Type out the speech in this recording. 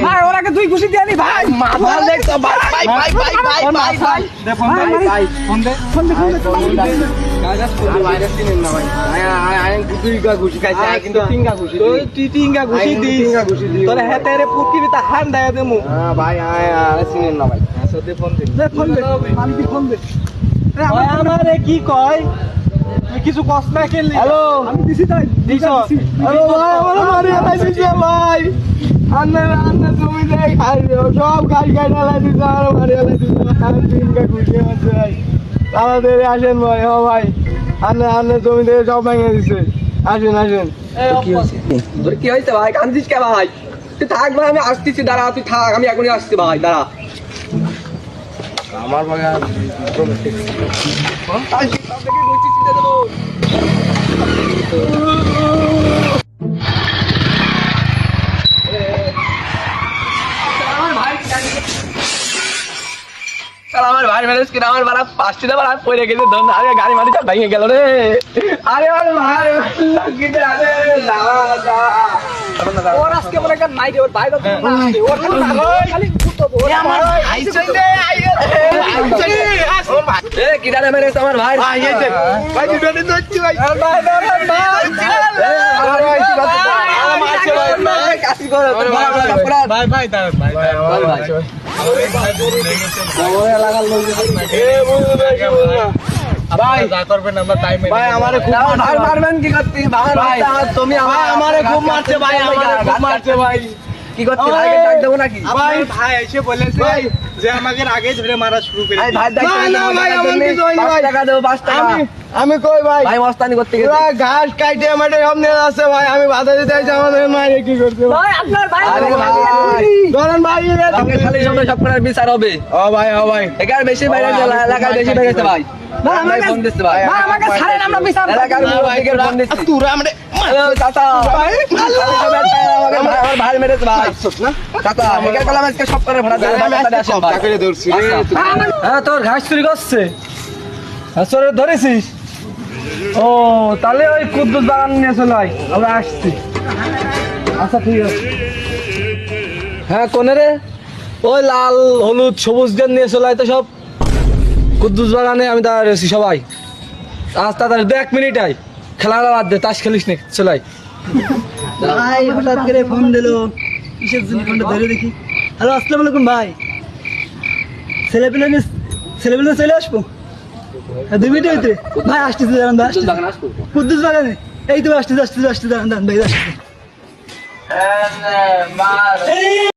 ভাই ওরাকে দুই ঘুষি দিয়ে নি ভাই মাথা দেখতো ভাই ভাই ভাই ভাই ভাই ভাই ভাই দে ফোন দে ফোন দে কাগজ করে ভাইরাস দিন না ভাই আই দুইটা ঘুষি খাইছে কিন্তু তিনটা ঘুষি তুই টিঙ্গা ঘুষি দিস তোর হাতে রে পুকিবিতা খান দেয়া দেমু হ্যাঁ ভাই আই চিনেন না ভাই আচ্ছা দে ফোন দে মালিক ফোন দে ভাই আমারে কি কয় তুই কিছু কস না খেললি হ্যালো আমি দিছি তাই দিছ হ্যালো ভাই আমার মারি আইছিস ভাই আন্না তুমি দেখ খাই সব গাড়ি গাড়ি লাই দিছ আর মারি আইছিস আমি তিনটা ঘুষি আছে ভাই তাড়াতাড়ি আসেন ভাই ও ভাই আন্না জমি থেকে সব ভেঙে দিছে আসেন আসেন তোর কি হয়েছে ভাই কান্দিস কে ভাই তুই থাক ভাই আমি আসতেছি দাঁড়া তুই থাক আমি এখনই আসছি ভাই দাঁড়া আমার বাগান আমার ভাই ম্যানেজ কিনা আমার বাড়া পাঁচটি না বাড়া পড়ে গেছে ধন আরে গাড়ি মারি সব ভেঙে গেল রে আরে আমার ভাই লাগিতে আরে ওর আজকে মনে কর নাই রে ওর ভাই তো ওর খালি কুতো ওর আমার আইছই দে এ কিনা রে মেরেছে আমার ভাই ভাই এই দেখ ভাই দুটো ধরছি ভাই ভাই কাশি করে ভাই ভাই দাঁড়ান ভাই ভাই যা করবেন আমরা টাইমে ভাই আমারে খুব ভাই মারবেন কি করতে ভাই তুমি ভাই আমারে খুব মারছে ভাই আমারে খুব মারছে ভাই কি করতে ভাই ডাক দেবো নাকি ভাই ভাই এসে বলেছে যে আমাকে আগে ধরে মারা শুরু করে ভাই ভাই না, না, ভাই, আমার কিছু হয়নি, ভাই। 5 টাকা দেবো 5 টাকা আমি কই ভাই ভাই মস্তানি করতে গেছে পুরা ঘাস কাইটে আমাদের সামনে আছে ভাই আমি বাধা দিতে আইছি আমাদের মায়ের কি করছে ভাই আপনার ভাই আরে ভাই ধরেন ভাই সঙ্গে খালি সব করার বিচার হবে ও ভাই এখানে বেশি বাইরে এলাকায় বেশি বেড়েছে ভাই ভাই ফোন দিচ্ছে ভাই ভাই আমাকে ছাড়েন আমরা বিচার এলাকার দিকে ফোন দিচ্ছি তুরা আমরে হ্যালো চাচা আমার ভাই মেরেছে ভাই চাচা এখানে কলাম আজকে সব করে ভাড়া দেবে আসেন ভাই করে ধরছি হ্যাঁ তোর ঘাস চুরি করছে আসলে ধরেছিস ও তাহলে ওই কুদ্দুস বাগান নিয়ে চলে আয় আমরা আসছি আচ্ছা ঠিক আছে হ্যাঁ কোনে রে ওই লাল হলুদ সবুজ গেন নিয়ে চলে আয় তো সব কুদ্দুস বাগানে আমি দাঁড়া রয়েছি সবাই আজ তাড়াতাড়ি 1 মিনিট আয় খেলা বাদ দে তাস খেলিস নে চলে আয় ভাই হঠাৎ করে ফোন দিলো কিসের জন্য ফোনটা ধরে দেখি হ্যালো আসসালামু আলাইকুম ভাই ছেলেপেলে চলে আসবো 2 মিনিটের ভিতরে ভাই আসতেছে দাঁড়ান ভাই কুদ্দুস বাগানে এই তো আসতেছে দাঁড়ান ভাই আসতেছে